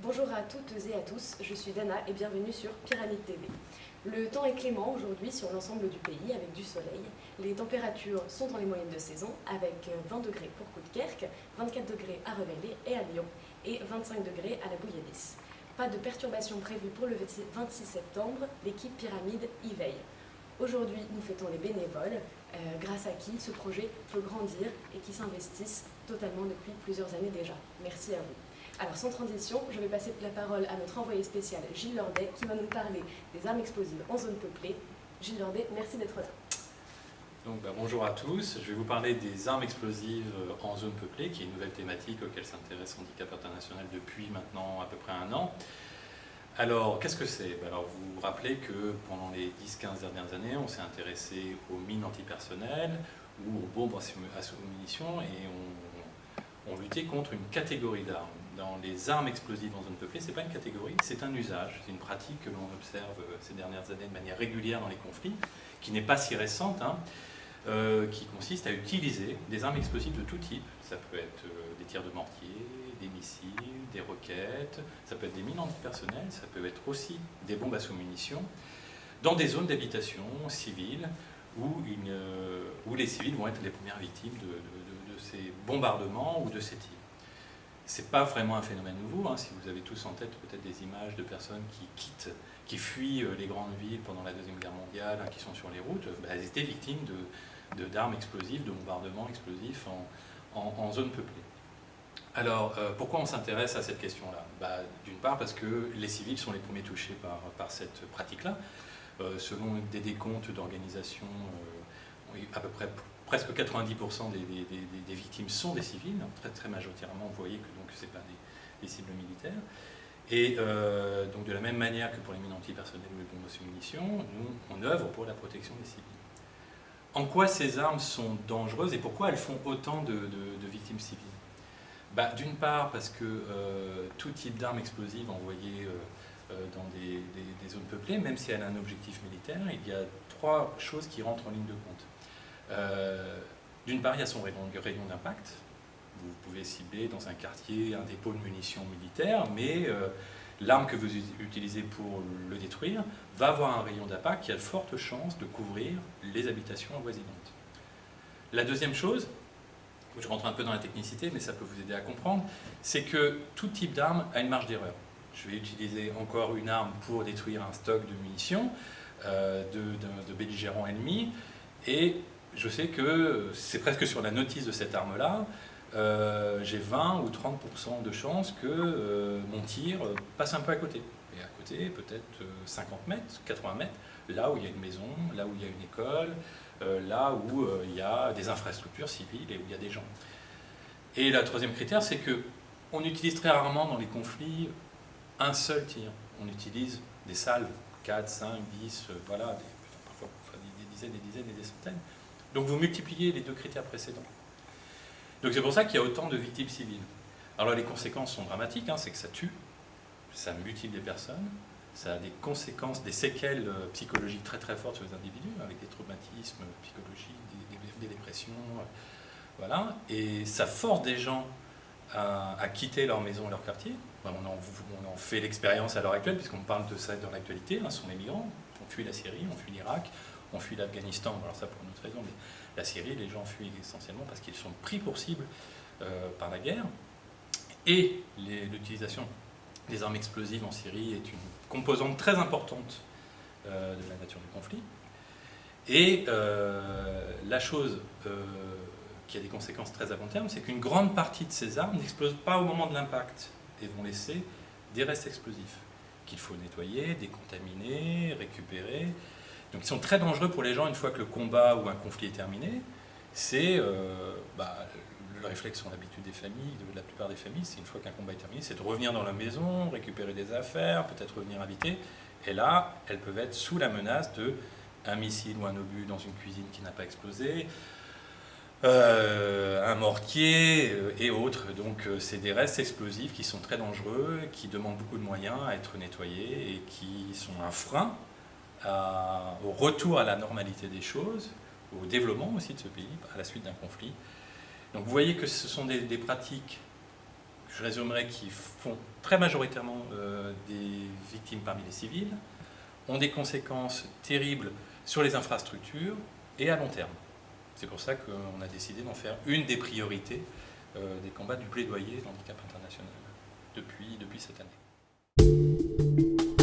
Bonjour à toutes et à tous, je suis Dana et bienvenue sur Pyramide TV. Le temps est clément aujourd'hui sur l'ensemble du pays avec du soleil. Les températures sont dans les moyennes de saison avec 20 degrés pour Coudekerque, 24 degrés à Revelay et à Lyon et 25 degrés à la Bouilladis. Pas de perturbations prévues pour le 26 septembre, l'équipe Pyramide y veille. Aujourd'hui, nous fêtons les bénévoles, grâce à qui ce projet peut grandir et qui s'investissent totalement depuis plusieurs années déjà. Merci à vous. Alors sans transition, je vais passer la parole à notre envoyé spécial Gilles Lordet qui va nous parler des armes explosives en zone peuplée. Gilles Lordet, merci d'être là. Donc, bonjour à tous, je vais vous parler des armes explosives en zone peuplée, qui est une nouvelle thématique auquel s'intéresse Handicap International depuis maintenant à peu près un an. Alors, qu'est-ce que c'est? Alors, vous vous rappelez que pendant les 10-15 dernières années, on s'est intéressé aux mines antipersonnelles ou aux bombes à munitions et on luttait contre une catégorie d'armes. Dans les armes explosives en zone peuplée, ce n'est pas une catégorie, c'est un usage, c'est une pratique que l'on observe ces dernières années de manière régulière dans les conflits, qui n'est pas si récente, qui consiste à utiliser des armes explosives de tout type. Ça peut être des tirs de mortier, des missiles, des roquettes, ça peut être des mines antipersonnelles, ça peut être aussi des bombes à sous-munitions, dans des zones d'habitation civiles où les civils vont être les premières victimes de ces bombardements ou de ces tirs. Ce n'est pas vraiment un phénomène nouveau, si vous avez tous en tête peut-être des images de personnes qui fuient les grandes villes pendant la Deuxième Guerre mondiale, qui sont sur les routes, elles étaient victimes d'armes explosives, de bombardements explosifs en zone peuplée. Alors, pourquoi on s'intéresse à cette question-là? D'une part parce que les civils sont les premiers touchés par cette pratique-là. Selon des décomptes d'organisations, à peu près presque 90% des victimes sont des civils, très, très majoritairement, vous voyez que ce n'est pas des cibles militaires. Et donc de la même manière que pour les mines antipersonnelles ou les bombes à munitions, nous, on œuvre pour la protection des civils. En quoi ces armes sont dangereuses et pourquoi elles font autant de victimes civiles? D'une part parce que tout type d'armes explosives envoyées dans des zones peuplées, même si elle a un objectif militaire, il y a trois choses qui rentrent en ligne de compte. D'une part, il y a son rayon d'impact. Vous pouvez cibler dans un quartier un dépôt de munitions militaires, mais l'arme que vous utilisez pour le détruire va avoir un rayon d'impact qui a de fortes chances de couvrir les habitations avoisinantes. La deuxième chose, je rentre un peu dans la technicité, mais ça peut vous aider à comprendre, c'est que tout type d'arme a une marge d'erreur. Je vais utiliser encore une arme pour détruire un stock de munitions de belligérants ennemis, et je sais que c'est presque sur la notice de cette arme-là, j'ai 20 ou 30% de chances que mon tir passe un peu à côté. Et à côté, peut-être 50 mètres, 80 mètres, là où il y a une maison, là où il y a une école, là où il y a des infrastructures civiles et où il y a des gens. Et le troisième critère, c'est qu'on utilise très rarement dans les conflits un seul tir. On utilise des salves, 4, 5, 10, voilà, parfois des dizaines, et des centaines. Donc vous multipliez les deux critères précédents. Donc c'est pour ça qu'il y a autant de victimes civiles. Alors les conséquences sont dramatiques, c'est que ça tue, ça mutile des personnes, ça a des conséquences, des séquelles psychologiques très très fortes sur les individus, avec des traumatismes psychologiques, des dépressions, voilà. Et ça force des gens à quitter leur maison, leur quartier. On en fait l'expérience à l'heure actuelle, puisqu'on parle de ça dans l'actualité, ce sont les migrants. On fuit la Syrie, on fuit l'Irak, on fuit l'Afghanistan, alors ça pour une autre raison, mais la Syrie, les gens fuient essentiellement parce qu'ils sont pris pour cible par la guerre. Et l'utilisation des armes explosives en Syrie est une composante très importante de la nature du conflit. Et la chose qui a des conséquences très à long terme, c'est qu'une grande partie de ces armes n'explosent pas au moment de l'impact et vont laisser des restes explosifs qu'il faut nettoyer, décontaminer, récupérer. Donc ils sont très dangereux pour les gens une fois que le combat ou un conflit est terminé. C'est le réflexe sur l'habitude des familles, de la plupart des familles, c'est une fois qu'un combat est terminé, c'est de revenir dans la maison, récupérer des affaires, peut-être revenir habiter. Et là, elles peuvent être sous la menace d'un missile ou un obus dans une cuisine qui n'a pas explosé, un mortier et autres. Donc c'est des restes explosifs qui sont très dangereux, qui demandent beaucoup de moyens à être nettoyés et qui sont un frein au retour à la normalité des choses, au développement aussi de ce pays à la suite d'un conflit. Donc vous voyez que ce sont des pratiques, je résumerai, qui font très majoritairement des victimes parmi les civils, ont des conséquences terribles sur les infrastructures et à long terme. C'est pour ça qu'on a décidé d'en faire une des priorités des combats du plaidoyer de l'handicap international depuis cette année.